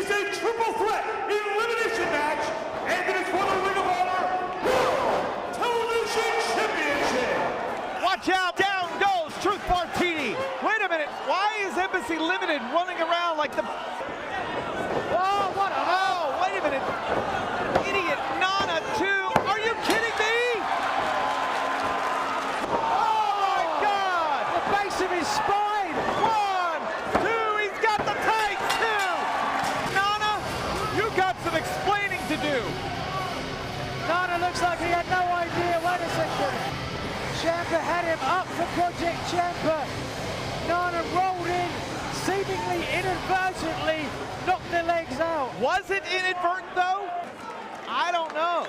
is a triple threat elimination match, and it is for the Ring of Honor World Television Championship. Watch out, down goes Truth Martini. Wait a minute, why is Embassy Limited running around like the... Oh, what a... Oh, wait a minute. Idiot Nana 2. Are you kidding me? Oh my God! The base of his spine. 1, 2, he's got the tights too. Nana, you got some explaining to do. Nana looks like he had no idea. Wait a second. Ciampa had him up for Project Ciampa. Nana rolled in, seemingly inadvertently knocked the legs out. Was it inadvertent though? I don't know.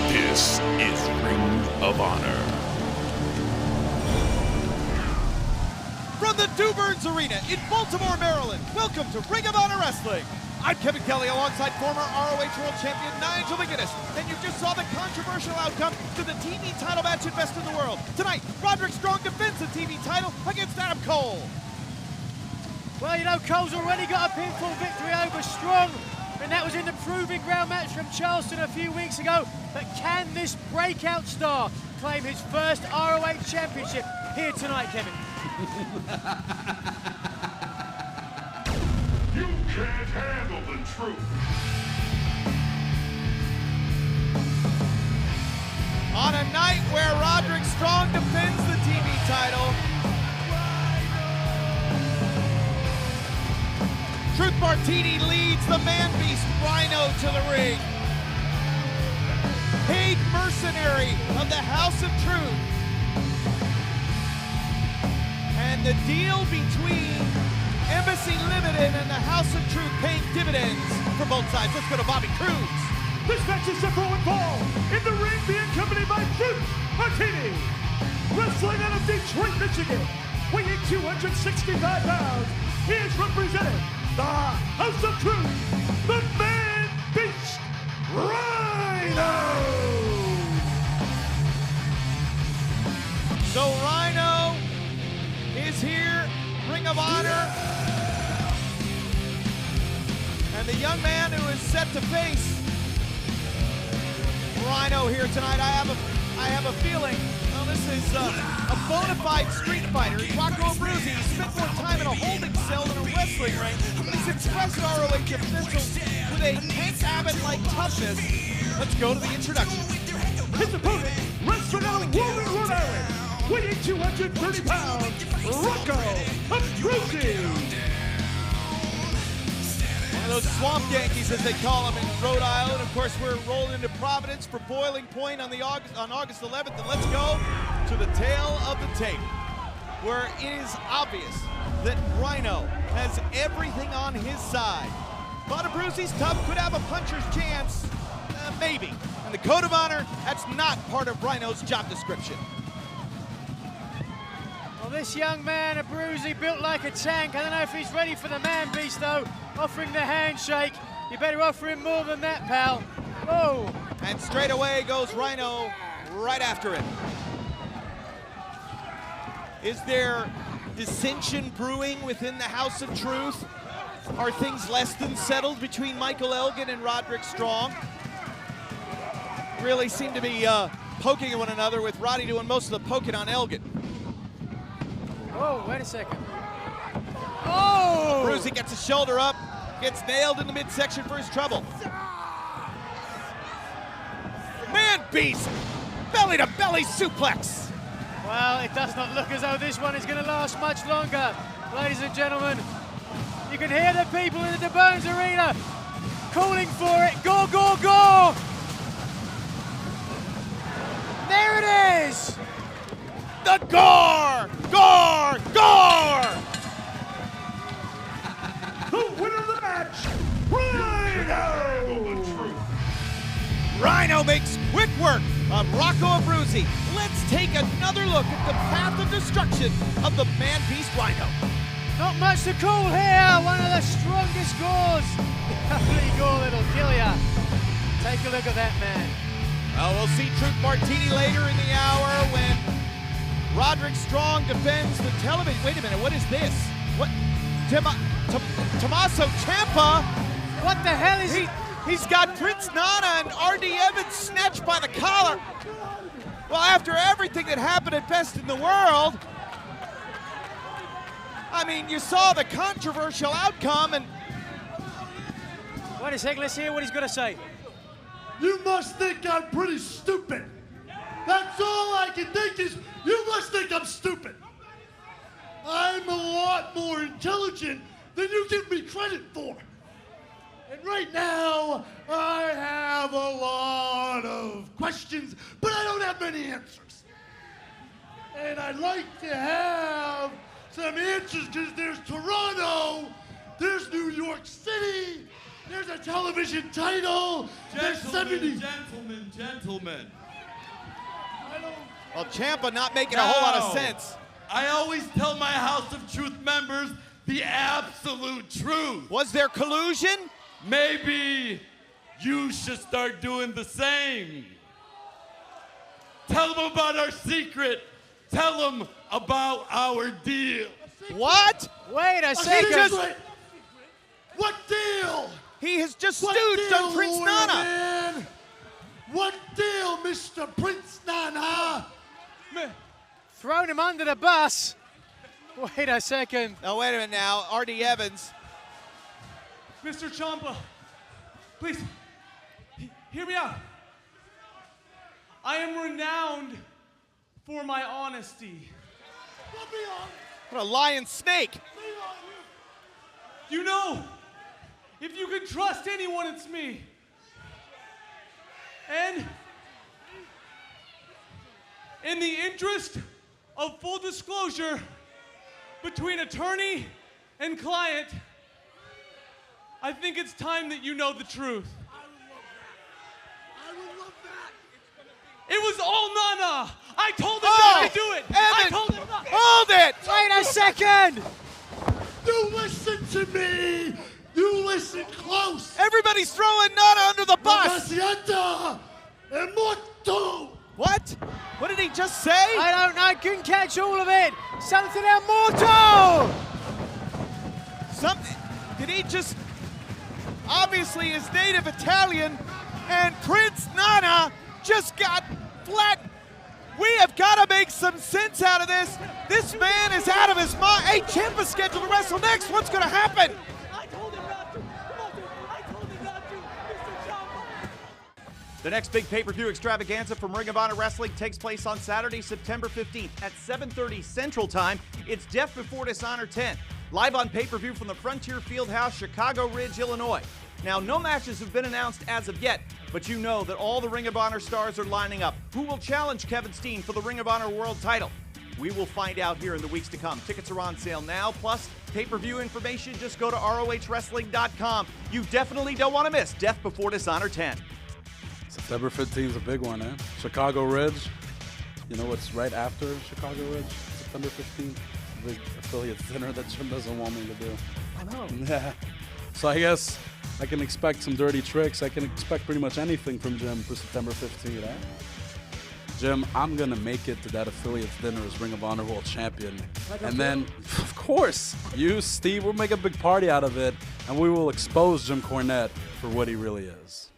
This is Ring of Honor. From the Duburn's Arena in Baltimore, Maryland, welcome to Ring of Honor Wrestling. I'm Kevin Kelly alongside former ROH World Champion Nigel Mcguinness, and you just saw the controversial outcome to the TV title match at Best in the World. Tonight, Roderick Strong defends the TV title against Adam Cole. Well, you know, Cole's already got a pinfall victory over Strong, and that was in the Proving Ground match from Charleston a few weeks ago. But can this breakout star claim his first ROH championship here tonight, Kevin? You can't handle the truth. On a night where Roderick Strong defends the TV title, Truth Martini leads the man-beast Rhino to the ring. Paid mercenary of the House of Truth. And the deal between Embassy Limited and the House of Truth paying dividends for both sides. Let's go to Bobby Cruz. This match is set for one fall. In the ring, being accompanied by Truth Martini. Wrestling out of Detroit, Michigan. Weighing 265 pounds. He is representing the House of Truth, the Man Beast, Rhino! So Rhino is here, Ring of Honor. And the young man who is set to face Rhino here tonight, I have a feeling, well, this is a bona fide street fighter. Rocco Abruzzi, he spent more time in a holding cell than a wrestling ring. He's expressed ROH officials with a Hank Abbott-like toughness. Let's go to the introduction. His opponent, wrestling out of Warren, Rhode Island, weighing 230 pounds, Rocco Abruzzi. One of those swamp Yankees, as they call them in Rhode Island. Of course, we're rolling into Providence for Boiling Point on August 11th, and let's go to the tail of the tape, where it is obvious that Rhino has everything on his side. But Abruzzi's tough, could have a puncher's chance, maybe. And the Code of Honor, that's not part of Rhino's job description. Well, this young man, Abruzzi, built like a tank. I don't know if he's ready for the man beast, though. Offering the handshake. You better offer him more than that, pal. Whoa. And straight away goes Rhino right after it. Is there dissension brewing within the House of Truth? Are things less than settled between Michael Elgin and Roderick Strong? Really seem to be poking at one another, with Roddy doing most of the poking on Elgin. Oh, wait a second. Oh! Abruzzi gets his shoulder up, gets nailed in the midsection for his trouble. Man beast, belly to belly suplex. Well, it does not look as though this one is going to last much longer. Ladies and gentlemen, you can hear the people in the Duburn's Arena calling for it. Go, go, go! There it is! The gore! Gore! Gore! The winner of the match, Rhino! Rhino makes quick work of Rocco Abruzzi. Let's take another look at the path of destruction of the man-beast Rhino. Not much to call here. One of the strongest gores. Lovely gore that'll kill ya. Take a look at that man. Well, we'll see Truth Martini later in the hour when Roderick Strong defends the television. Wait a minute, what is this? What? Tommaso Ciampa? What the hell is he? He's got Prince Nana and R.D. Evans snatched by the collar. Well, after everything that happened at Best in the World, I mean, you saw the controversial outcome and... Wait a second, let's hear what he's going to say. You must think I'm pretty stupid. That's all I can think is, you must think I'm stupid. I'm a lot more intelligent than you give me credit for. And right now, I have a lot of questions, but I don't have many answers. And I'd like to have some answers because there's Toronto, there's New York City, there's a television title, there's 70. Gentlemen. Well, Ciampa not making a whole lot of sense. I always tell my House of Truth members the absolute truth. Was there collusion? Maybe you should start doing the same. Tell them about our secret. Tell them about our deal. What? Wait a second. What deal? He has just stooged on Prince Nana. Man? What deal, Mr. Prince Nana? Thrown him under the bus. Wait a second. Oh, wait a minute now. R.D. Evans. Mr. Ciampa, please, hear me out. I am renowned for my honesty. What a lion snake. You know, if you can trust anyone, it's me. And in the interest of full disclosure between attorney and client, I think it's time that you know the truth. I would love that. It was all Nana. I told him not to do it. I told him not. Hold it. Wait a second. You listen to me. You listen close. Everybody's throwing Nana under the bus. Pacienta e morto. What? What did he just say? I don't know, I couldn't catch all of it. Something El Morto. Something. Did he just... Obviously is native Italian, and Prince Nana just got flat. We have got to make some sense out of this. This man is out of his mind. Hey, Ciampa's scheduled to wrestle next. What's going to happen? I told him not to. I told him not to, Mr. Ciampa. The next big pay-per-view extravaganza from Ring of Honor Wrestling takes place on Saturday, September 15th at 7:30 Central Time. It's Death Before Dishonor 10, live on pay-per-view from the Frontier Fieldhouse, Chicago Ridge, Illinois. Now, no matches have been announced as of yet, but you know that all the Ring of Honor stars are lining up. Who will challenge Kevin Steen for the Ring of Honor World title? We will find out here in the weeks to come. Tickets are on sale now, plus pay-per-view information. Just go to ROHWrestling.com. You definitely don't want to miss Death Before Dishonor 10. September 15th is a big one, eh? Chicago Ridge. You know what's right after Chicago Ridge? September 15th. Big affiliate dinner that Jim doesn't want me to do. I know. Yeah. So I guess I can expect some dirty tricks. I can expect pretty much anything from Jim for September 15th, eh? Jim, I'm going to make it to that affiliate's dinner as Ring of Honor World Champion. And then, of course, you, Steve, we'll make a big party out of it, and we will expose Jim Cornette for what he really is.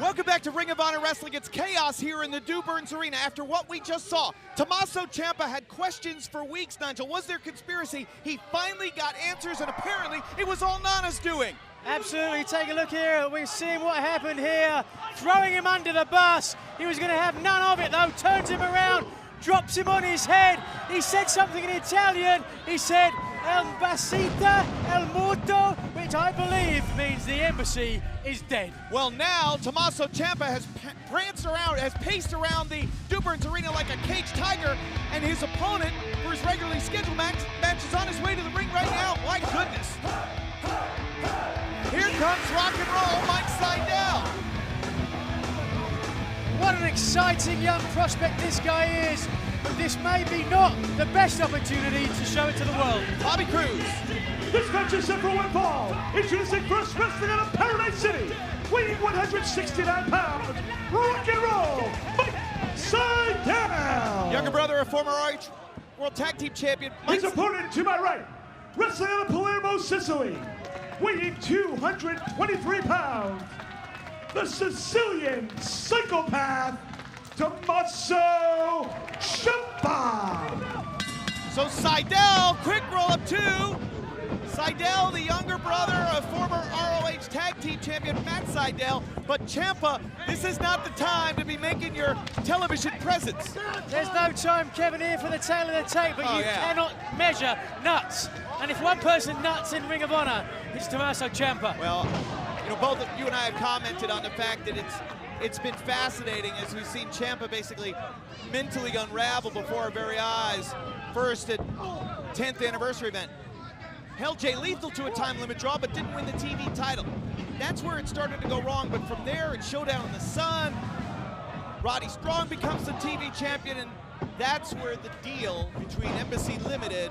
Welcome back to Ring of Honor Wrestling. It's chaos here in the Dew Burns Arena after what we just saw. Tommaso Ciampa had questions for weeks, Nigel. Was there conspiracy? He finally got answers, and apparently it was all Nana's doing. Absolutely. Take a look here. We're seeing what happened here. Throwing him under the bus. He was going to have none of it, though. Turns him around, drops him on his head. He said something in Italian. He said, El Basita, El Morto, which I believe means the embassy is dead. Well, now Tommaso Ciampa has paced around the Dew Burns Arena like a caged tiger, and his opponent for his regularly scheduled match is on his way to the ring right now. My goodness. Here comes rock and roll Mike Seidel. What an exciting young prospect this guy is. But this may be not the best opportunity to show it to the world. Bobby Cruz. This match is set for one fall. Introducing first wrestling out of Paradise City, weighing 169 pounds, rock and roll, Mike Seidel. Younger brother of former ROH World Tag Team Champion. His opponent to my right, wrestling out of Palermo, Sicily, weighing 223 pounds, the Sicilian psychopath, Tommaso Ciampa. So Seidel, quick roll up two. Seidel, the younger brother of former ROH Tag Team Champion Matt Seidel. But Ciampa, this is not the time to be making your television presence. There's no time, Kevin, here for the tail of the tape, but you cannot measure nuts. And if one person nuts in Ring of Honor, it's Tommaso Ciampa. Well, you know, both of you and I have commented on the fact that it's been fascinating as we've seen Ciampa basically mentally unravel before our very eyes. First at 10th anniversary event. Held Jay Lethal to a time limit draw, but didn't win the TV title. That's where it started to go wrong, but from there, it's Showdown in the Sun. Roderick Strong becomes the TV champion, and that's where the deal between Embassy Limited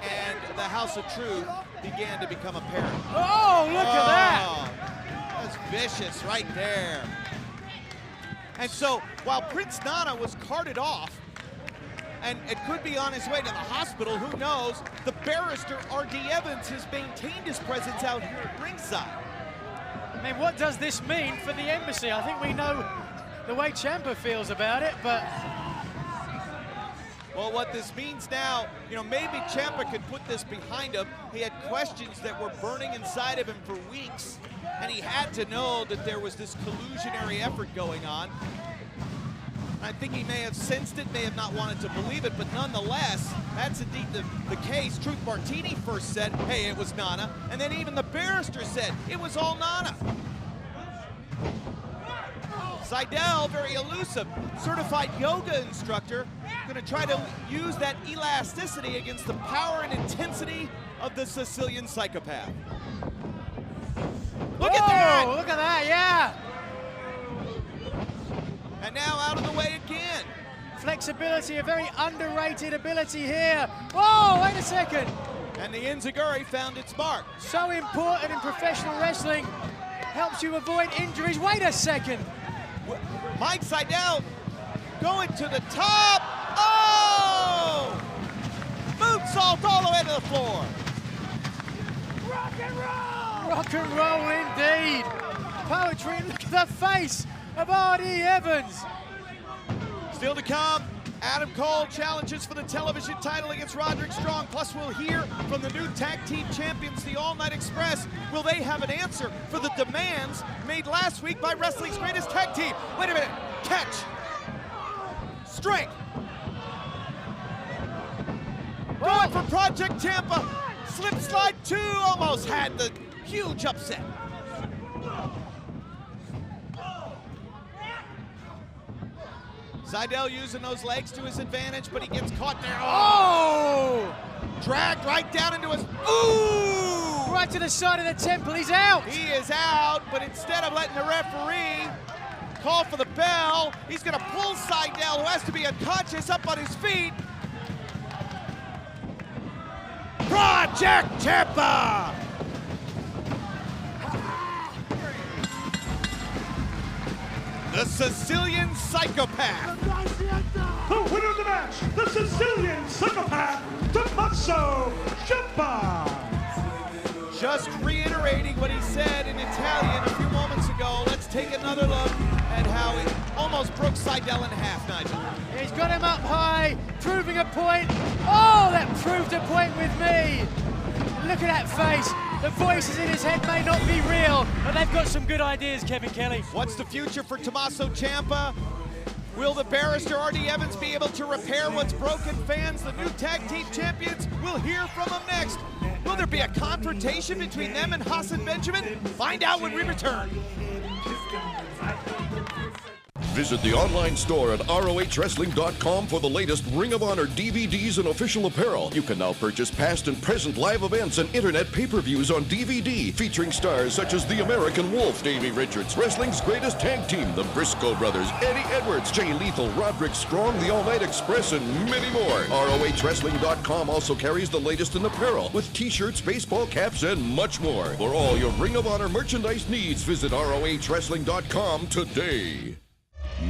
and the House of Truth began to become apparent. Oh, look at that! That's vicious right there. And so, while Prince Nana was carted off, and it could be on his way to the hospital, who knows, the barrister, R.D. Evans, has maintained his presence out here at ringside. I mean, what does this mean for the Embassy? I think we know the way Ciampa feels about it, but... Well, what this means now, you know, maybe Ciampa could put this behind him. He had questions that were burning inside of him for weeks, and he had to know that there was this collusionary effort going on. I think he may have sensed it, may have not wanted to believe it, but nonetheless, that's indeed the case. Truth Martini first said, hey, it was Nana, and then even the barrister said, it was all Nana. Seidel, very elusive, certified yoga instructor, gonna try to use that elasticity against the power and intensity of the Sicilian psychopath. Look at that! Look at that, yeah! And now out of the way again. Flexibility, a very underrated ability here. Oh, wait a second. And the Enziguri found its mark. So important in professional wrestling. Helps you avoid injuries. Wait a second. Mike Seidel going to the top. Oh! Moonsault all the way to the floor. Rock and roll! Rock and roll indeed. Poetry, look at the face of R.D. Evans. Still to come, Adam Cole challenges for the television title against Roderick Strong. Plus, we'll hear from the new tag team champions, the All Night Express. Will they have an answer for the demands made last week by wrestling's greatest tag team? Wait a minute, catch, strength. Going for Project Ciampa, slip slide 2, almost had the huge upset. Seidel using those legs to his advantage, but he gets caught there. Oh! Dragged right down into his, ooh! Right to the side of the temple, he's out! He is out, but instead of letting the referee call for the bell, he's gonna pull Seidel, who has to be unconscious, up on his feet. Project Ciampa! The Sicilian psychopath. The winner of the match, the Sicilian psychopath, Tommaso Ciampa. Just reiterating what he said in Italian a few moments ago, let's take another look at how he almost broke Seidel in half, Nigel. He's got him up high, proving a point. Oh, that proved a point with me. Look at that face. The voices in his head may not be real, but they've got some good ideas, Kevin Kelly. What's the future for Tommaso Ciampa? Will the barrister R.D. Evans be able to repair what's broken? Fans, the new tag team champions, we'll hear from them next. Will there be a confrontation between them and Hassan Benjamin? Find out when we return. Visit the online store at ROHWrestling.com for the latest Ring of Honor DVDs and official apparel. You can now purchase past and present live events and internet pay-per-views on DVD, featuring stars such as the American Wolf, Davey Richards, wrestling's greatest tag team, the Briscoe Brothers, Eddie Edwards, Jay Lethal, Roderick Strong, the All-Night Express, and many more. ROHWrestling.com also carries the latest in apparel with t-shirts, baseball caps, and much more. For all your Ring of Honor merchandise needs, visit ROHWrestling.com today.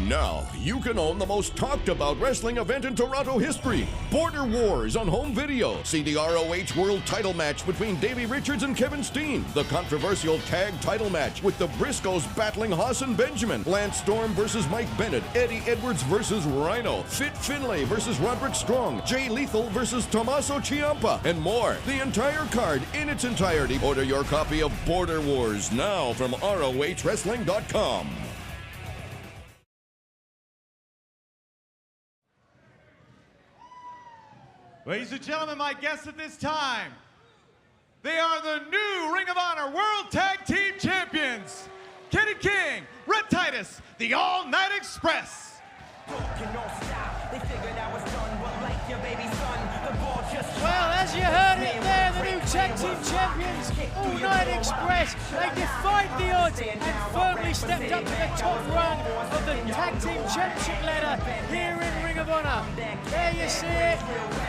Now, you can own the most talked about wrestling event in Toronto history, Border Wars on home video. See the ROH World title match between Davey Richards and Kevin Steen, the controversial tag title match with the Briscoes battling Haas and Benjamin, Lance Storm versus Mike Bennett, Eddie Edwards versus Rhino, Fit Finlay versus Roderick Strong, Jay Lethal versus Tommaso Ciampa, and more. The entire card in its entirety. Order your copy of Border Wars now from ROHWrestling.com. Ladies and gentlemen, my guests at this time, they are the new Ring of Honor World Tag Team Champions, Kenny King, Red Titus, the All-Night Express. Well, as you heard it there, the new tag team champions, All-Night Express, they defied the odds and firmly stepped up to the top rung of the tag team championship ladder here in Ring of Honor. There you see it,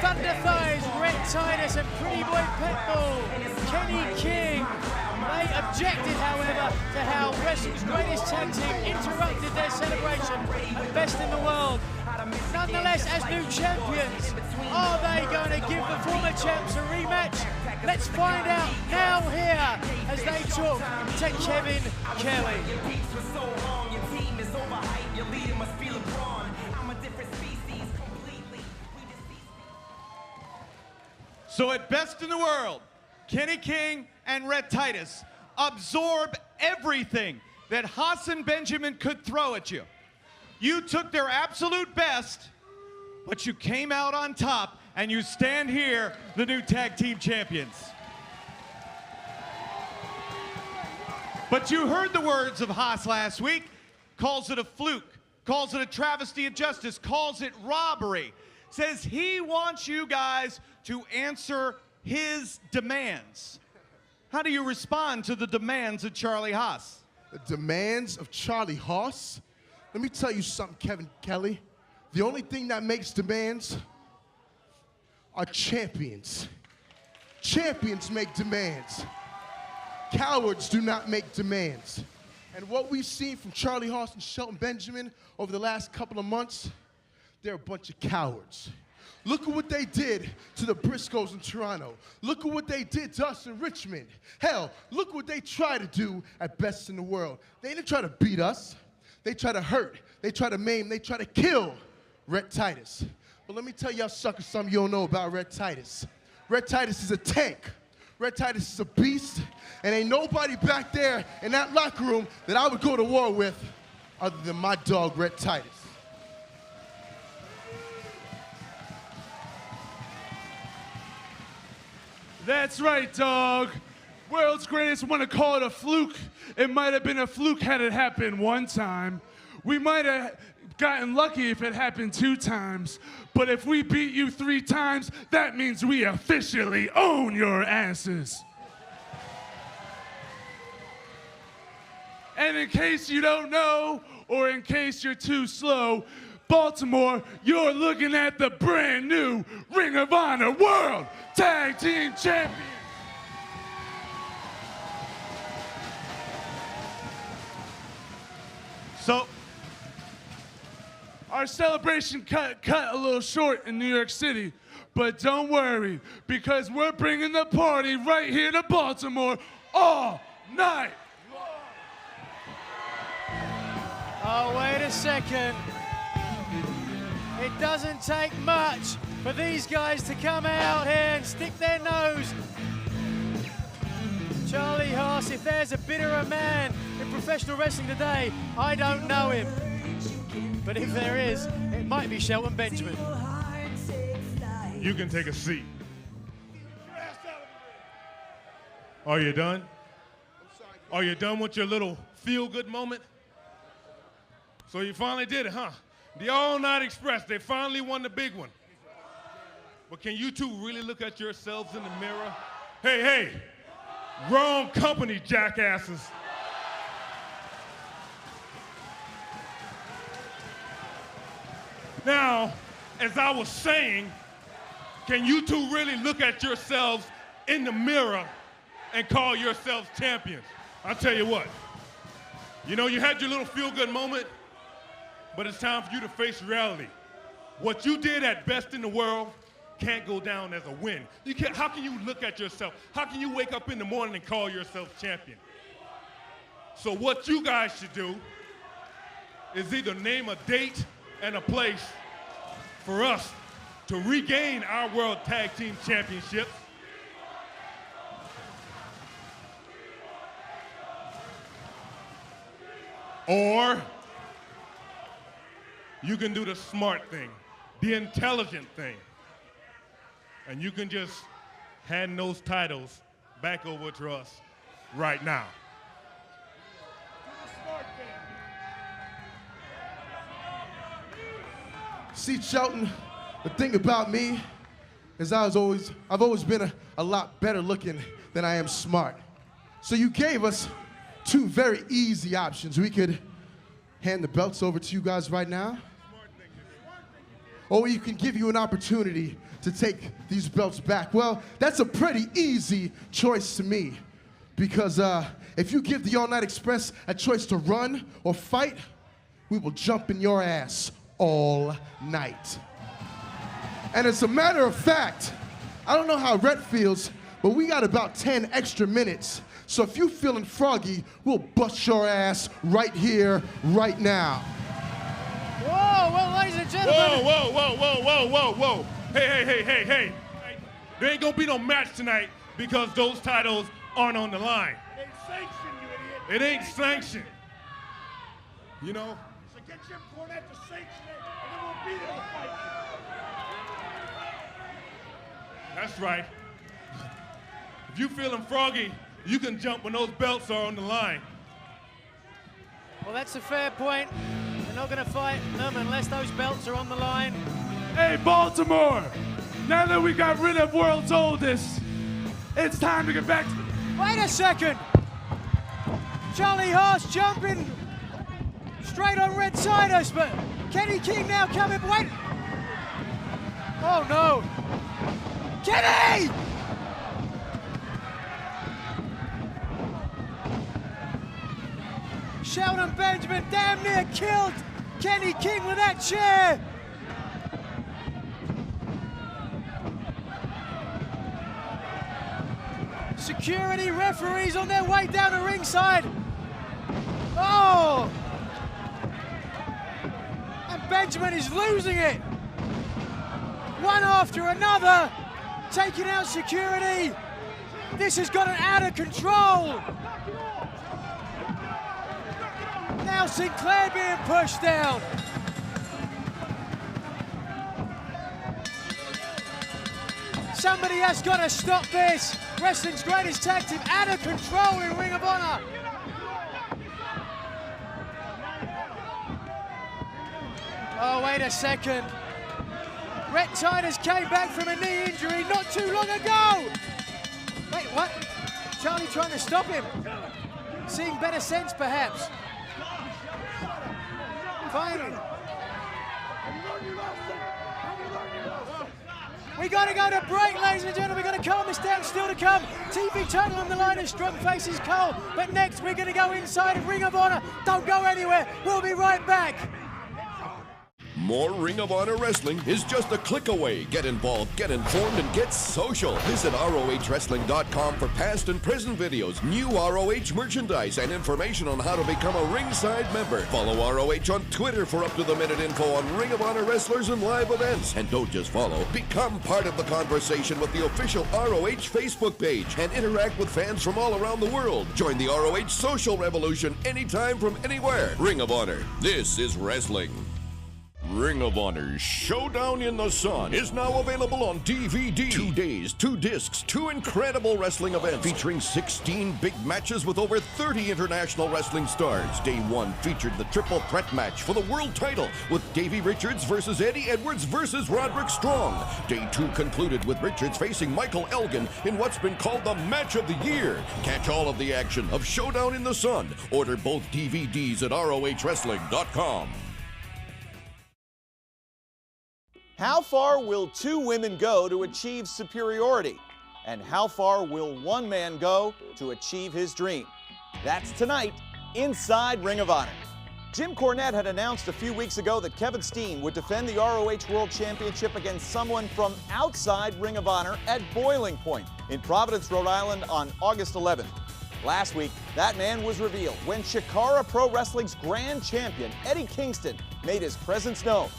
Thunder Thighs, Red Titus and Pretty Boy Pitbull, Kenny King. They objected, however, to how wrestling's greatest tag team interrupted their celebration of Best in the World. Nonetheless, as new champions, are they going to give the former champs a rematch? Let's find out now here as they talk to Kevin Kelly. So at Best in the World, Kenny King and Red Titus absorb everything that Haas and Benjamin could throw at you. You took their absolute best, but you came out on top, and you stand here, the new tag team champions. But you heard the words of Haas last week, calls it a fluke, calls it a travesty of justice, calls it robbery, says he wants you guys to answer his demands. How do you respond to the demands of Charlie Haas? The demands of Charlie Haas? Let me tell you something, Kevin Kelly. The only thing that makes demands are champions. Champions make demands. Cowards do not make demands. And what we've seen from Charlie Haas and Shelton Benjamin over the last couple of months, they're a bunch of cowards. Look at what they did to the Briscoes in Toronto. Look at what they did to us in Richmond. Hell, look what they try to do at Best in the World. They didn't try to beat us. They try to hurt. They try to maim. They try to kill Red Titus. But let me tell y'all suckers something you don't know about Red Titus. Red Titus is a tank. Red Titus is a beast. And ain't nobody back there in that locker room that I would go to war with other than my dog, Red Titus. That's right, dog. World's greatest want to call it a fluke. It might have been a fluke had it happened one time. We might have gotten lucky if it happened 2 times. But if we beat you 3 times, that means we officially own your asses. And in case you don't know, or in case you're too slow, Baltimore, you're looking at the brand new Ring of Honor World Tag Team Champions. So, our celebration cut a little short in New York City, but don't worry, because we're bringing the party right here to Baltimore all night. Oh, wait a second. It doesn't take much for these guys to come out here and stick their nose. Charlie Haas, if there's a bitterer man in professional wrestling today, I don't know him. But if there is, it might be Shelton Benjamin. You can take a seat. Are you done? Are you done with your little feel-good moment? So you finally did it, huh? The All-Night Express, they finally won the big one. But can you two really look at yourselves in the mirror? Hey, hey, wrong company, jackasses. Now, as I was saying, can you two really look at yourselves in the mirror and call yourselves champions? I'll tell you what, you know, you had your little feel-good moment, but it's time for you to face reality. What you did at best in the world can't go down as a win. You can't, how can you look at yourself? How can you wake up in the morning and call yourself champion? So what you guys should do is either name a date and a place for us to regain our World Tag Team Championship, or you can do the smart thing, the intelligent thing, and you can just hand those titles back over to us right now. See, Shelton, the thing about me is I've always been a lot better looking than I am smart. So you gave us two very easy options. We could hand the belts over to you guys right now, or we can give you an opportunity to take these belts back. Well, that's a pretty easy choice to me, because if you give the All-Night Express a choice to run or fight, we will jump in your ass all night. And as a matter of fact, I don't know how Rhett feels, but we got about 10 extra minutes. So if you feeling froggy, we'll bust your ass right here, right now. Whoa, well, ladies and gentlemen. Whoa, whoa, whoa, whoa, whoa, whoa, whoa. Hey. There ain't gonna be no match tonight because those titles aren't on the line. It ain't sanctioned, you idiot. It ain't sanctioned. You know? So get Jim Cornette to sanction it, and then we'll be there to fight you. That's right. If you feeling froggy, you can jump when those belts are on the line. Well, that's a fair point. We're not going to fight them unless those belts are on the line. Hey, Baltimore! Now that we got rid of World's Oldest, it's time to get back to... Wait a second! Charlie Haas jumping straight on Red Titus, but Kenny King now coming... Wait! Oh, no! Kenny! Sheldon Benjamin damn near killed Kenny King with that chair. Security referees on their way down the ringside. Oh! And Benjamin is losing it. One after another, taking out security. This has gotten out of control. Now Sinclair being pushed down. Somebody has got to stop this. Wrestling's greatest tag team out of control in Ring of Honor. Oh, wait a second. Red Titus came back from a knee injury not too long ago. Wait, what? Charlie trying to stop him. Seeing better sense, perhaps. Finally. We got to go to break, ladies and gentlemen. We're going to calm this down. Still to come. TV title on the line as Strong faces Cole. But next, we're going to go inside of Ring of Honor. Don't go anywhere. We'll be right back. More Ring of Honor Wrestling is just a click away. Get involved, get informed, and get social. Visit ROHWrestling.com for past and present videos, new ROH merchandise, and information on how to become a ringside member. Follow ROH on Twitter for up-to-the-minute info on Ring of Honor wrestlers and live events. And don't just follow, become part of the conversation with the official ROH Facebook page and interact with fans from all around the world. Join the ROH social revolution anytime from anywhere. Ring of Honor. This is wrestling. Ring of Honor's Showdown in the Sun is now available on DVD. 2 days, 2 discs, 2 incredible wrestling events featuring 16 big matches with over 30 international wrestling stars. Day 1 featured the triple threat match for the world title with Davey Richards versus Eddie Edwards versus Roderick Strong. Day 2 concluded with Richards facing Michael Elgin in what's been called the match of the year. Catch all of the action of Showdown in the Sun. Order both DVDs at ROHWrestling.com. How far will 2 women go to achieve superiority? And how far will 1 man go to achieve his dream? That's tonight, inside Ring of Honor. Jim Cornette had announced a few weeks ago that Kevin Steen would defend the ROH World Championship against someone from outside Ring of Honor at Boiling Point in Providence, Rhode Island on August 11th. Last week, that man was revealed when Chikara Pro Wrestling's grand champion, Eddie Kingston, made his presence known.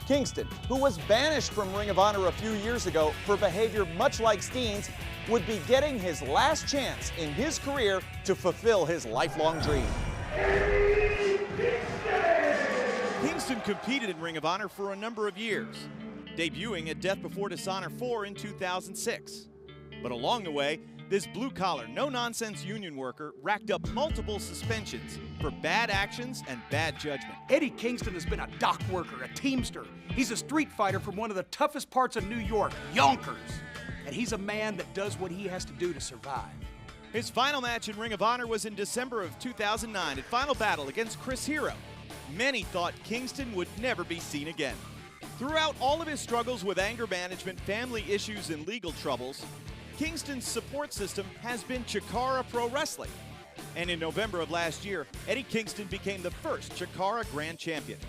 Kingston, who was banished from Ring of Honor a few years ago for behavior much like Steen's, would be getting his last chance in his career to fulfill his lifelong dream. Kingston competed in Ring of Honor for a number of years, debuting at Death Before Dishonor 4 in 2006. But along the way, this blue-collar, no-nonsense union worker racked up multiple suspensions for bad actions and bad judgment. Eddie Kingston has been a dock worker, a teamster. He's a street fighter from one of the toughest parts of New York, Yonkers. And he's a man that does what he has to do to survive. His final match in Ring of Honor was in December of 2009 at Final Battle against Chris Hero. Many thought Kingston would never be seen again. Throughout all of his struggles with anger management, family issues, and legal troubles, Kingston's support system has been Chikara Pro Wrestling. And in November of last year, Eddie Kingston became the first Chikara Grand Champion.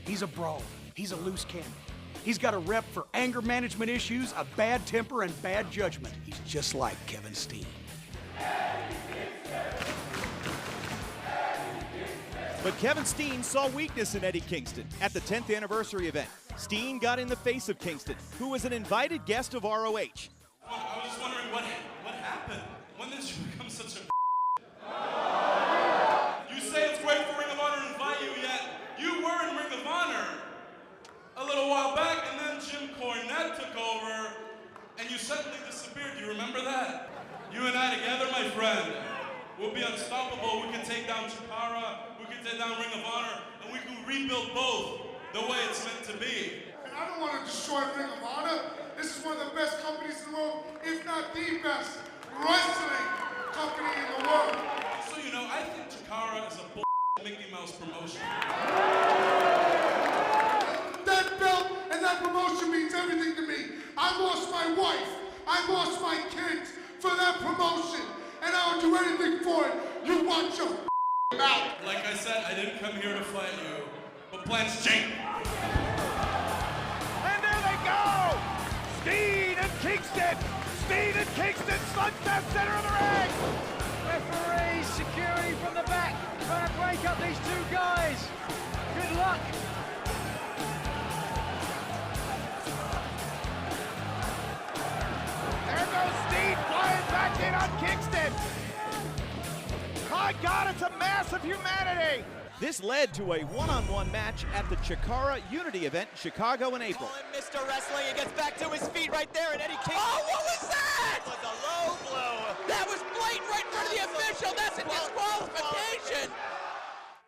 He's a brawler. He's a loose cannon. He's got a rep for anger management issues, a bad temper, and bad judgment. He's just like Kevin Steen. But Kevin Steen saw weakness in Eddie Kingston. At the 10th anniversary event, Steen got in the face of Kingston, who was an invited guest of ROH. I was just wondering what happened? When did you become such a You say it's great for Ring of Honor to invite you, yet you were in Ring of Honor a little while back, and then Jim Cornette took over, and you suddenly disappeared. Do you remember that? You and I together, my friend, will be unstoppable. We can take down Chikara, we can take down Ring of Honor, and we can rebuild both the way it's meant to be. And I don't want to destroy Ring of Honor. This is one of the best companies in the world, if not the best wrestling company in the world. So you know, I think Chikara is a Mickey Mouse promotion. That belt and that promotion means everything to me. I lost my wife, I lost my kids for that promotion, and I would do anything for it. You watch your mouth. Like I said, I didn't come here to fight you, but plans change. And there they go! Steen and Kingston! Steen and Kingston, slugfest center of the ring! Referee, security from the back, trying to break up these 2 guys. Good luck. There goes Steen flying back in on Kingston! My God, it's a mass of humanity! This led to a one-on-one match at the Chikara Unity event in Chicago in April. Mr. Wrestling, he gets back to his feet right there, and Eddie Kingston. Oh, what was that? That was a low blow. That was blatant right in front of the official. That's a disqualification.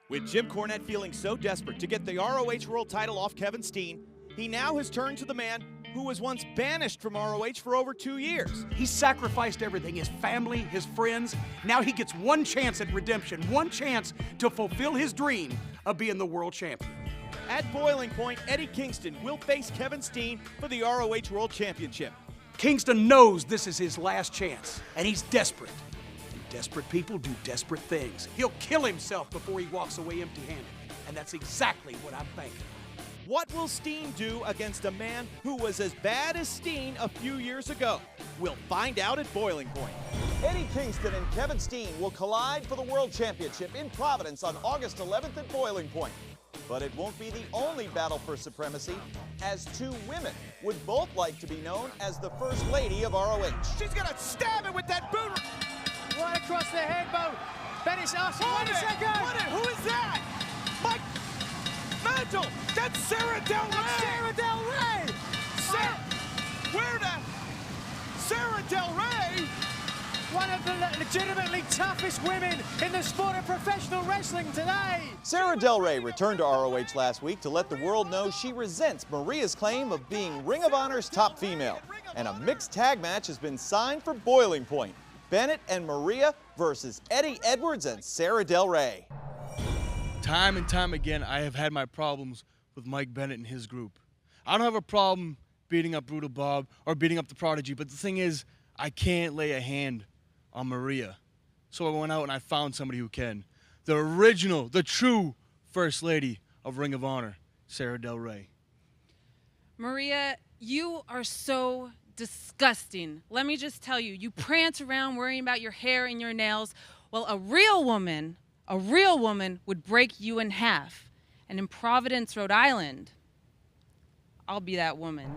With Jim Cornette feeling so desperate to get the ROH World title off Kevin Steen, he now has turned to the man who was once banished from ROH for over 2 years. He sacrificed everything, his family, his friends. Now he gets one chance at redemption, one chance to fulfill his dream of being the world champion. At Boiling Point, Eddie Kingston will face Kevin Steen for the ROH World Championship. Kingston knows this is his last chance, and he's desperate. And desperate people do desperate things. He'll kill himself before he walks away empty-handed, and that's exactly what I'm thinking. What will Steen do against a man who was as bad as Steen a few years ago? We'll find out at Boiling Point. Eddie Kingston and Kevin Steen will collide for the World Championship in Providence on August 11th at Boiling Point. But it won't be the only battle for supremacy, as 2 women would both like to be known as the First Lady of ROH. She's gonna stab it with that boot! Right across the head, Bo. Bennett's asking, wait a second! Who is that? Nigel! That's Sarah Del Rey! Sarah Del Rey! Where the? Sarah Del Rey? One of the legitimately toughest women in the sport of professional wrestling today. Sarah Del Rey returned to ROH last week to let the world know she resents Maria's claim of being Ring of Honor's top female. And a mixed tag match has been signed for Boiling Point. Bennett and Maria versus Eddie Edwards and Sarah Del Rey. Time and time again, I have had my problems with Mike Bennett and his group. I don't have a problem beating up Brutal Bob or beating up the Prodigy, but the thing is, I can't lay a hand on Maria. So I went out and I found somebody who can. The original, the true First Lady of Ring of Honor, Sarah Del Rey. Maria, you are so disgusting. Let me just tell you, you prance around worrying about your hair and your nails. Well, a real woman would break you in half. And in Providence, Rhode Island, I'll be that woman.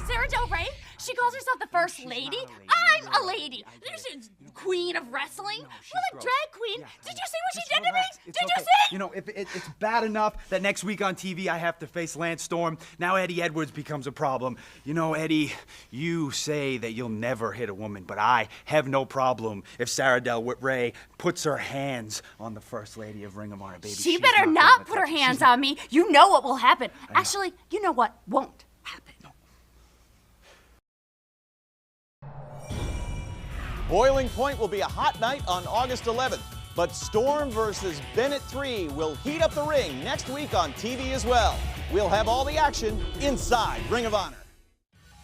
Sarah Del Rey? She calls herself the First Lady? I'm a lady. She's queen of wrestling. Well, a drag queen. Did you see what she did to me? Did you see? You know, if it's bad enough that next week on TV I have to face Lance Storm, now Eddie Edwards becomes a problem. You know, Eddie, you say that you'll never hit a woman, but I have no problem if Sarah Del Rey puts her hands on the First Lady of Ring of Honor, baby. She better not put her hands on me. You know what will happen. Actually, you know what won't happen. Boiling Point will be a hot night on August 11th, but Storm versus Bennett 3 will heat up the ring next week on TV as well. We'll have all the action inside Ring of Honor.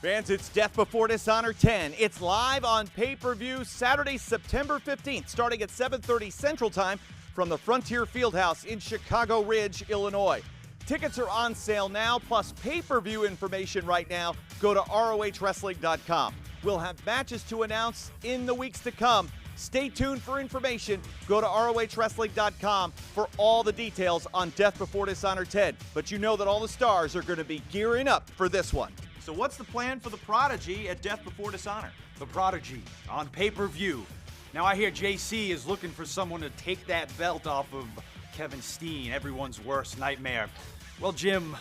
Fans, it's Death Before Dishonor 10. It's live on pay-per-view Saturday, September 15th, starting at 7:30 Central Time from the Frontier Fieldhouse in Chicago Ridge, Illinois. Tickets are on sale now, plus pay-per-view information right now. Go to ROHWrestling.com. We'll have matches to announce in the weeks to come. Stay tuned for information. Go to ROHWrestling.com for all the details on Death Before Dishonor 10. But you know that all the stars are going to be gearing up for this one. So what's the plan for the Prodigy at Death Before Dishonor? The Prodigy on pay-per-view. Now I hear JC is looking for someone to take that belt off of Kevin Steen, everyone's worst nightmare. Well, Jim,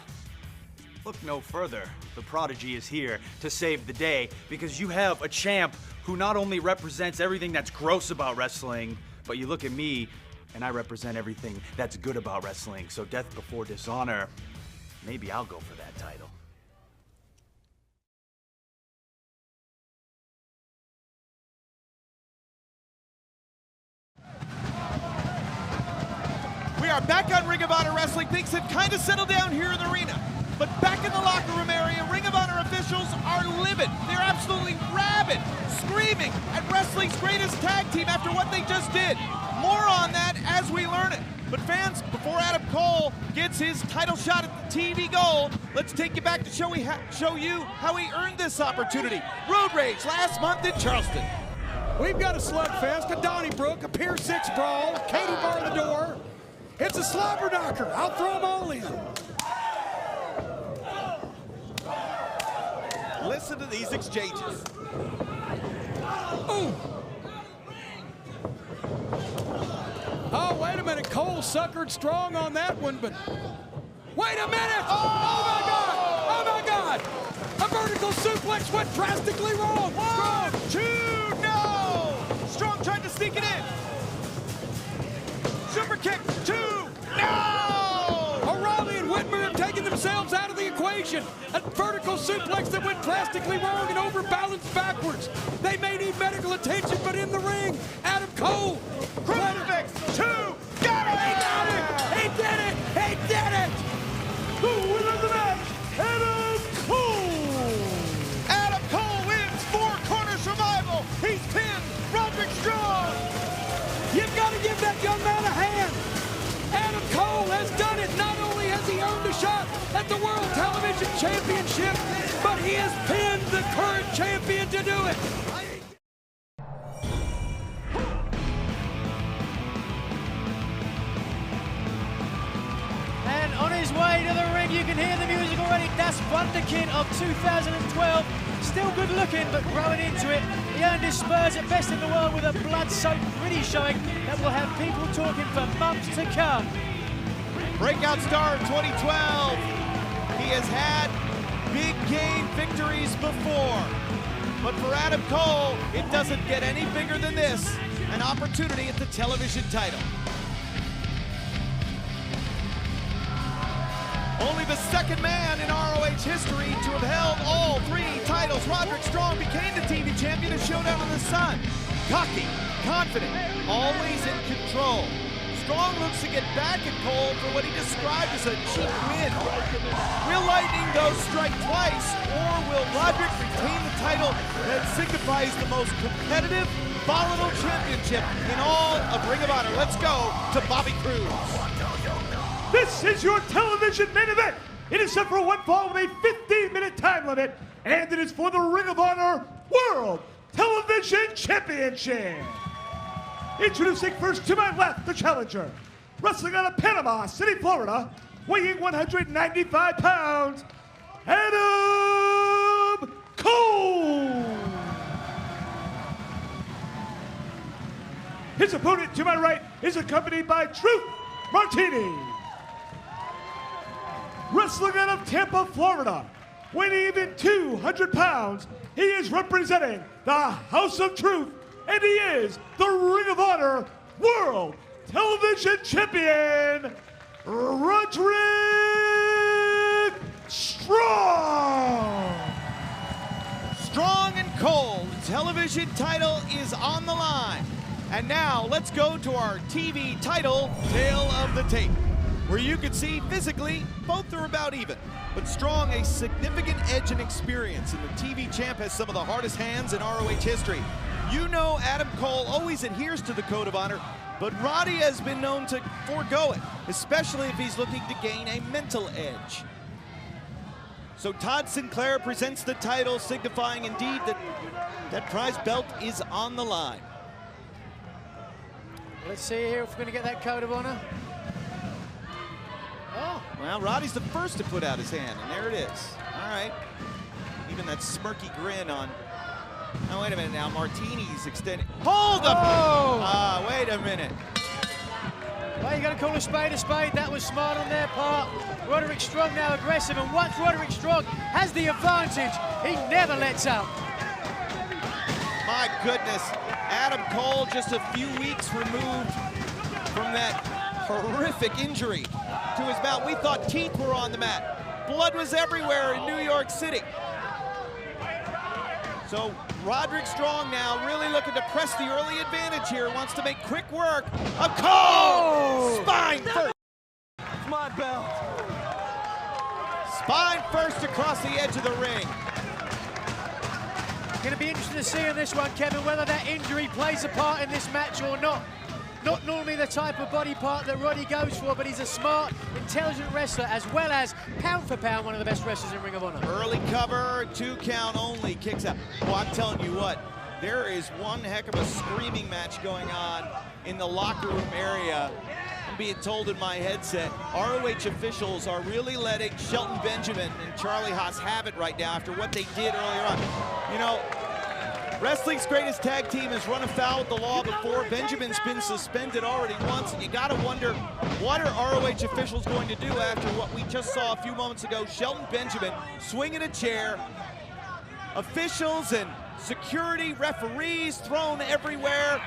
look no further. The Prodigy is here to save the day because you have a champ who not only represents everything that's gross about wrestling, but you look at me and I represent everything that's good about wrestling. So Death Before Dishonor, maybe I'll go for that title. We are back on Ring of Honor Wrestling. Things have kind of settled down here in the arena. But back in the locker room area, Ring of Honor officials are livid. They're absolutely rabid, screaming at wrestling's greatest tag team after what they just did. More on that as we learn it. But fans, before Adam Cole gets his title shot at the TV Gold, let's take you back to show you how he earned this opportunity. Road Rage last month in Charleston. We've got a slugfest, a Donnybrook, a Pier 6 brawl, Katie bar the door. It's a slobber knocker. I'll throw them all in. Listen to these exchanges. Ooh. Oh, wait a minute. Cole suckered Strong on that one, but wait a minute. Oh my God. Oh my God. A vertical suplex went drastically wrong. 1, 2, no. Strong tried to sneak it in. Super kick, 2, no! O'Reilly and Whitmer have taken themselves out of the equation. A vertical suplex that went drastically wrong and overbalanced backwards. They may need medical attention, but in the ring, Adam Cole. Krossface, 2, got it! He got it! He did it! He did it! The winner of the match, Adam Cole! Adam Cole wins 4-corner survival. He's pinned Roderick Strong. You've got to give that young man a hand. Adam Cole has done it. Not only has he earned a shot at the World Television Championship, but he has pinned the current champion to do it. And on his way to the ring, you can hear the music already. Das Wunderkind of 2012. Still good looking, but growing into it. He earned his spurs at Best in the World with a blood-soaked gritty showing that will have people talking for months to come. breakout star of 2012. He has had big game victories before. But for Adam Cole, it doesn't get any bigger than this, an opportunity at the television title. Only the second man in ROH history to have held all 3 titles. Roderick Strong became the TV champion at Showdown in the Sun. Cocky, confident, always in control. Strong looks to get back at Cole for what he described as a cheap win. Will Lightning, though, strike twice, or will Roderick retain the title that signifies the most competitive, volatile championship in all of Ring of Honor? Let's go to Bobby Cruz. This is your television main event. It is set for one fall with a 15-minute time limit, and it is for the Ring of Honor World Television Championship. Introducing first to my left, the challenger, wrestling out of Panama City, Florida, weighing 195 pounds, Adam Cole. His opponent to my right is accompanied by Truth Martini. Wrestling out of Tampa, Florida, weighing even 200 pounds, he is representing the House of Truth, and he is the Ring of Honor World Television Champion, Roderick Strong. Strong and Cole, television title is on the line. And now let's go to our TV title, Tale of the Tape, where you can see physically both are about even, but Strong a significant edge and experience, and the TV champ has some of the hardest hands in ROH history. You know Adam Cole always adheres to the code of honor, but Roddy has been known to forego it, especially if he's looking to gain a mental edge. So Todd Sinclair presents the title, signifying indeed that that prize belt is on the line. Let's see here if we're going to get that code of honor. Oh. Well, Roddy's the first to put out his hand, and there it is. All right. Even that smirky grin on. Oh, wait a minute now. Martini's extending. Hold up! Oh. Wait a minute. Well, you got to call a spade a spade. That was smart on their part. Roderick Strong now aggressive, and once Roderick Strong has the advantage, he never lets up. My goodness. Adam Cole just a few weeks removed from that horrific injury to his mouth. We thought teeth were on the mat. Blood was everywhere in New York City. So Roderick Strong now really looking to press the early advantage here. Wants to make quick work. A Cole! Spine first. It's my belt. Spine first across the edge of the ring. Going to be interesting to see on this one, Kevin, whether that injury plays a part in this match or not. Not normally the type of body part that Roddy goes for, but he's a smart, intelligent wrestler, as well as pound for pound, one of the best wrestlers in Ring of Honor. Early cover, 2 count only, kicks out. Well, I'm telling you what, there is one heck of a screaming match going on in the locker room area. I'm being told in my headset, ROH officials are really letting Shelton Benjamin and Charlie Haas have it right now after what they did earlier on. You know, wrestling's greatest tag team has run afoul with the law before. Benjamin's been suspended already once, and you gotta wonder, what are ROH officials going to do after what we just saw a few moments ago? Shelton Benjamin swinging a chair, officials and security, referees thrown everywhere.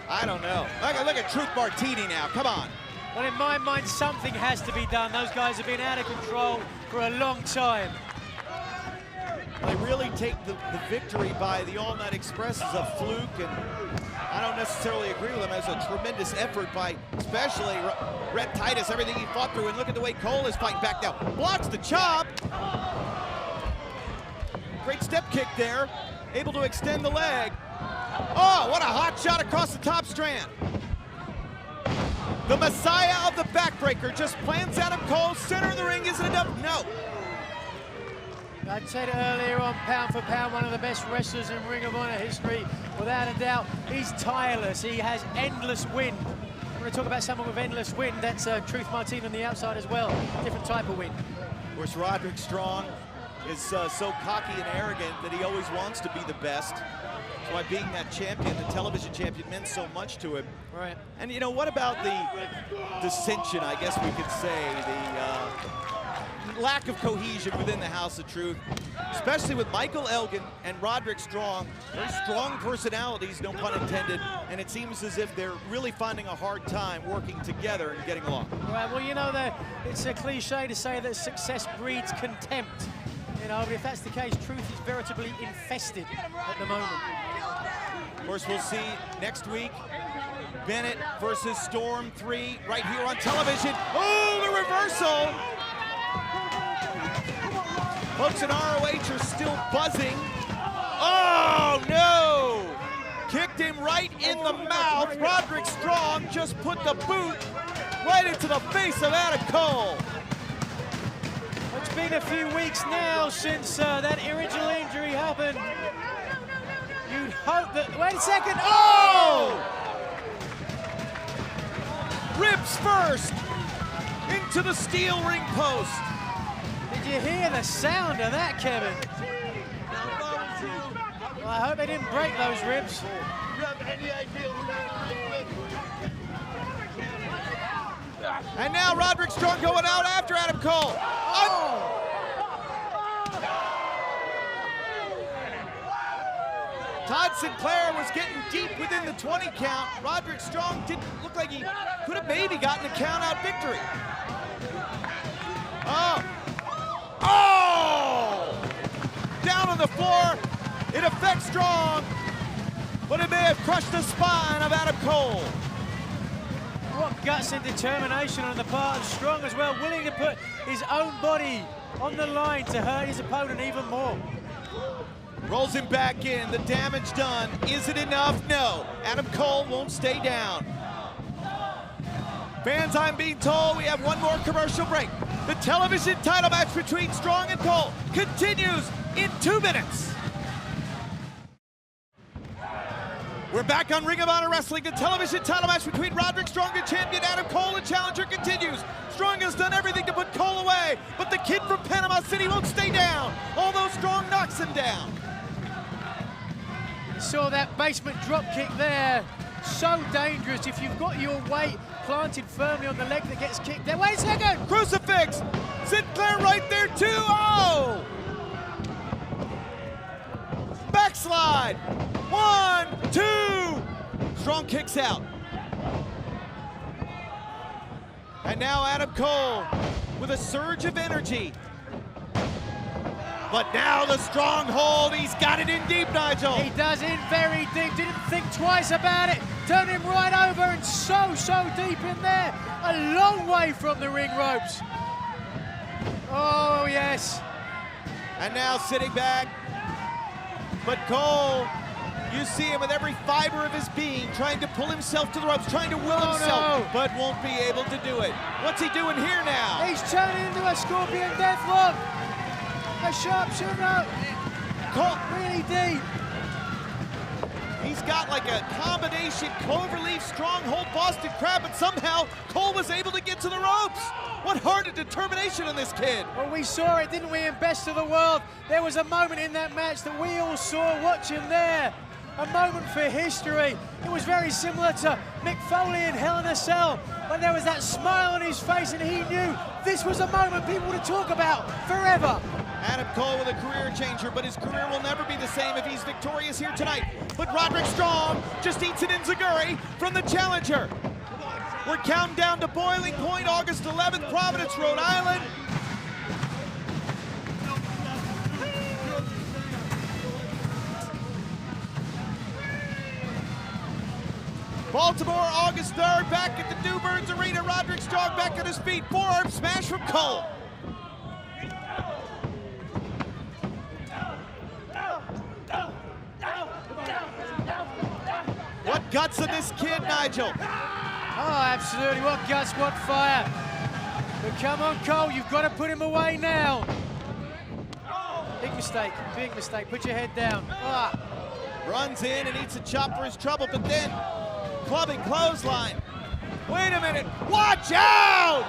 I don't know. Look at Truth Martini now, come on. Well, in my mind, something has to be done. Those guys have been out of control for a long time. They really take the victory by the All Night Express as a fluke, and I don't necessarily agree with them as a tremendous effort by especially Rhett Titus, everything he fought through, and look at the way Cole is fighting back now. Blocks the chop. Great step kick there, able to extend the leg. Oh, what a hot shot across the top strand. The Messiah of the backbreaker just plants Adam Cole, center of the ring, isn't enough? No. I said it earlier on, pound for pound, one of the best wrestlers in Ring of Honor history, without a doubt. He's tireless, he has endless wind. I'm going to talk about someone with endless wind, that's Truth Martini on the outside as well, different type of wind. Of course, Roderick Strong, is so cocky and arrogant that he always wants to be the best. That's why being that champion, the television champion, meant so much to him. Right. And you know, what about the dissension, I guess we could say, the lack of cohesion within the House of Truth, especially with Michael Elgin and Roderick Strong, very strong personalities, no pun intended, and it seems as if they're really finding a hard time working together and getting along. Right, well, you know, it's a cliche to say that success breeds contempt. You know, but if that's the case, Truth is veritably infested at the moment. Of course, we'll see next week Bennett versus Storm 3 right here on television. Oh, the reversal! Folks in ROH are still buzzing. Oh, no! Kicked him right in the mouth. Roderick Strong just put the boot right into the face of Adam Cole. It's been a few weeks now since that original injury happened. You'd hope that, wait a second, oh! Ribs first, into the steel ring post. Did you hear the sound of that, Kevin? Well, I hope they didn't break those ribs. And now Roderick Strong going out after Adam Cole. Oh! Todd Sinclair was getting deep within the 20 count. Roderick Strong didn't look like he could have maybe gotten a count-out victory. Oh! Oh! Down on the floor. It affects Strong, but it may have crushed the spine of Adam Cole. What guts and determination on the part of Strong as well, willing to put his own body on the line to hurt his opponent even more. Rolls him back in, the damage done. Is it enough? No. Adam Cole won't stay down. Fans, I'm being told we have one more commercial break. The television title match between Strong and Cole continues in 2 minutes. We're back on Ring of Honor Wrestling. The television title match between Roderick Strong and champion Adam Cole and challenger continues. Strong has done everything to put Cole away, but the kid from Panama City won't stay down, although Strong knocks him down. Saw that basement drop kick there. So dangerous if you've got your weight planted firmly on the leg that gets kicked there. Wait a second! Crucifix! Sinclair right there too! Oh! Backslide! 1, 2! Strong kicks out. And now Adam Cole with a surge of energy. But now the stronghold, he's got it in deep, Nigel. He does in very deep, didn't think twice about it. Turned him right over and so deep in there. A long way from the ring ropes. Oh, yes. And now sitting back. But Cole, you see him with every fiber of his being trying to pull himself to the ropes, trying to will himself, but won't be able to do it. What's he doing here now? He's turning into a scorpion deathlock. A sharpshooter. Cole, really deep. He's got like a combination cloverleaf, stronghold, Boston Crab, but somehow Cole was able to get to the ropes. What heart and determination on this kid. Well, we saw it, didn't we, in Best of the World? There was a moment in that match that we all saw watching there. A moment for history. It was very similar to Mick Foley in Hell in a Cell, when there was that smile on his face and he knew this was a moment people would talk about forever. Adam Cole with a career changer, but his career will never be the same if he's victorious here tonight. But Roderick Strong just eats an enziguri from the challenger. We're counting down to boiling point, August 11th, Providence, Rhode Island. Baltimore, August 3rd, back at the New Burns Arena. Roderick Strong back on his feet. Forearm smash from Cole. What guts of this kid, Nigel? Oh, absolutely. What guts, what fire. But come on, Cole, you've got to put him away now. Big mistake, big mistake. Put your head down. Ah. Runs in and eats a chop for his trouble, but then clubbing clothesline. Wait a minute. Watch out!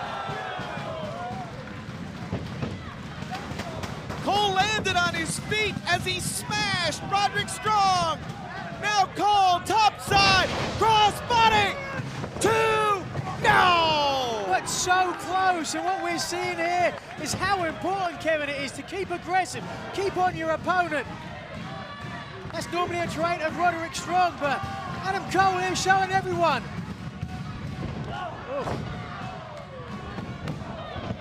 Cole landed on his feet as he smashed Roderick Strong. Now Cole, top side, crossbody, 2, no! But so close, and what we're seeing here is how important, Kevin, it is to keep aggressive, keep on your opponent. That's normally a trait of Roderick Strong, but Adam Cole here showing everyone. Oof.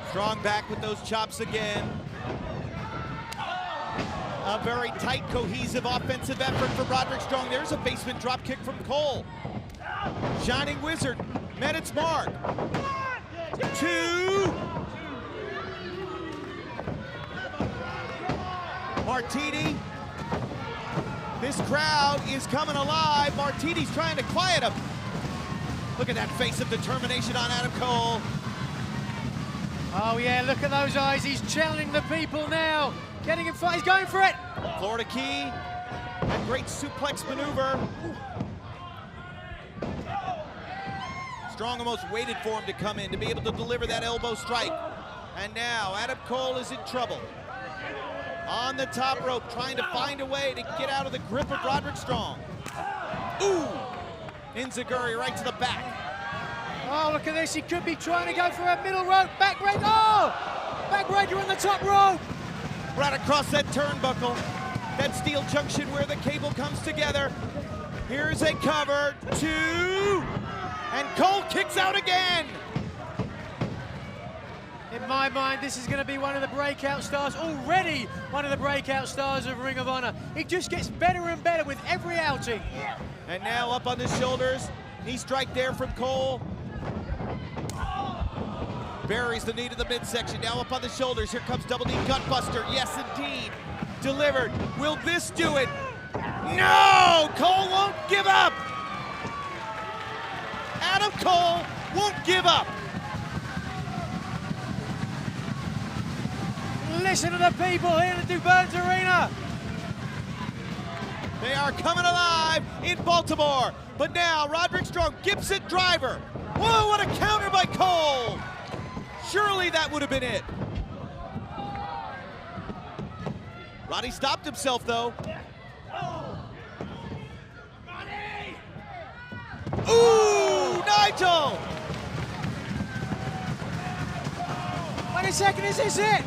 Strong back with those chops again. A very tight, cohesive offensive effort for Roderick Strong. There's a basement drop kick from Cole. Shining Wizard met its mark. 2. Martini. This crowd is coming alive. Martini's trying to quiet him. Look at that face of determination on Adam Cole. Oh yeah, look at those eyes. He's channeling the people now. Getting in front, he's going for it. Florida key, and great suplex maneuver. Strong almost waited for him to come in to be able to deliver that elbow strike. And now Adam Cole is in trouble. On the top rope, trying to find a way to get out of the grip of Roderick Strong. Ooh! Enziguri right to the back. Oh, look at this. He could be trying to go for a middle rope. Backbreaker. Oh! Backbreaker on the top rope. Right across that turnbuckle. That steel junction where the cable comes together. Here's a cover. 2. And Cole kicks out again. In my mind, this is going to be one of the breakout stars, already one of the breakout stars of Ring of Honor. It just gets better and better with every outing. And now up on the shoulders, knee strike there from Cole. Buries the knee to the midsection, now up on the shoulders. Here comes double knee gutbuster, yes indeed. Delivered, will this do it? No, Cole won't give up. Adam Cole won't give up. Listen to the people here at the Burns Arena. They are coming alive in Baltimore. But now Roderick Strong, Gibson driver. Whoa, what a counter by Cole. Surely that would have been it. Roddy stopped himself though. Ooh, Nigel. Wait a second, is this it?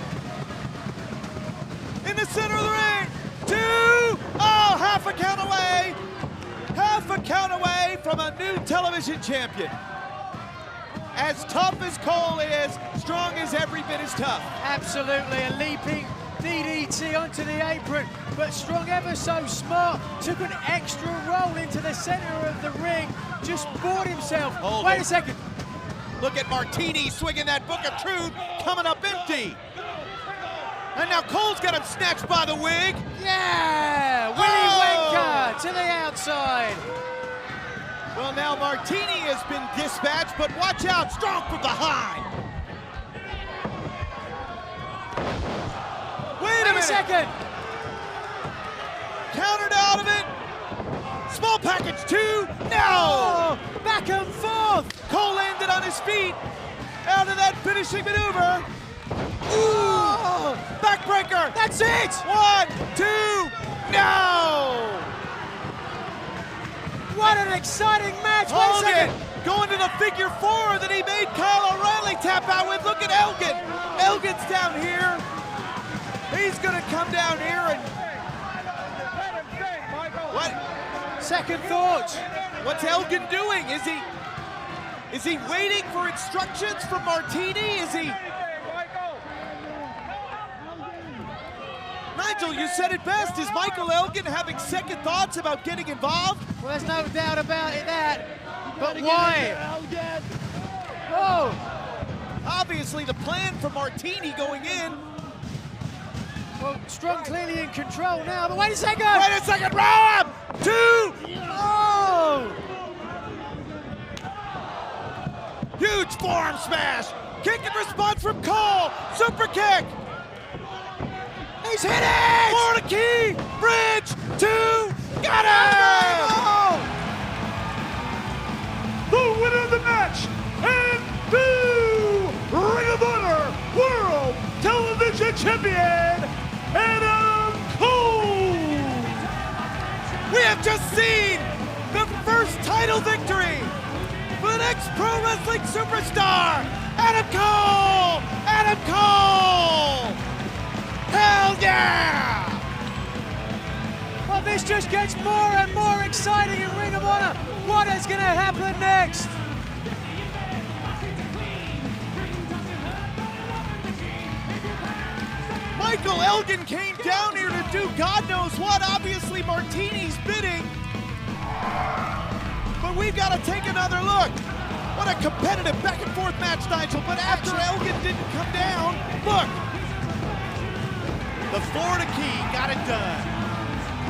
In the center of the ring. 2. Oh, half a count away. Half a count away from a new television champion. As tough as Cole is, Strong is every bit as tough. Absolutely, a leaping DDT onto the apron, but Strong, ever so smart, took an extra roll into the center of the ring, just bought himself. Wait a second. Look at Martini swinging that Book of Truth, coming up empty. And now Cole's got him snatched by the wig. Yeah, Willy Wonka to the outside. Well, now Martini has been dispatched, but watch out, Strong from behind. Wait a second. Countered out of it. Small package 2, no! Oh, back and forth. Cole landed on his feet. Out of that finishing maneuver. Ooh! Backbreaker! That's it! 1, 2, no! What an exciting match! Hogan going to the figure 4 that he made Kyle O'Reilly tap out with. Look at Elgin. Elgin's down here. He's gonna come down here and... What? Second thoughts. What's Elgin doing? Is he waiting for instructions from Martini? Is he... Nigel, you said it best. Is Michael Elgin having second thoughts about getting involved? Well, there's no doubt about it, that. But why? Oh! Obviously, the plan for Martini going in. Well, Strong clearly in control now, but wait a second! Wait a second, Rob! 2! Oh! Huge forearm smash! Kick in response from Cole! Super kick! He's hit it! Florida key! Bridge! 2! Got it! The winner of the match and the Ring of Honor World Television Champion We have just seen the first title victory for the next pro wrestling superstar, Adam Cole! Adam Cole! Hell yeah! Well, this just gets more and more exciting in Ring of Honor. What is going to happen next? Michael Elgin came down here to do God knows what, obviously Martini's bidding. But we've got to take another look. What a competitive back and forth match, Nigel. But after Elgin didn't come down, look. The Florida Key got it done.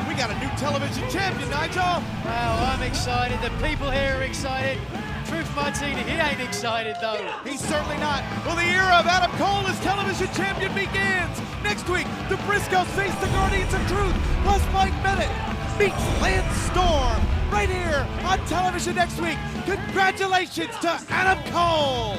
We got a new television champion, Nigel. Wow, I'm excited. The people here are excited. Truth Martini, he ain't excited though. He's certainly not. Well, the era of Adam Cole as television champion begins. Next week, the Briscoes face the Guardians of Truth, plus Mike Bennett meets Lance Storm right here on television next week. Congratulations to Adam Cole.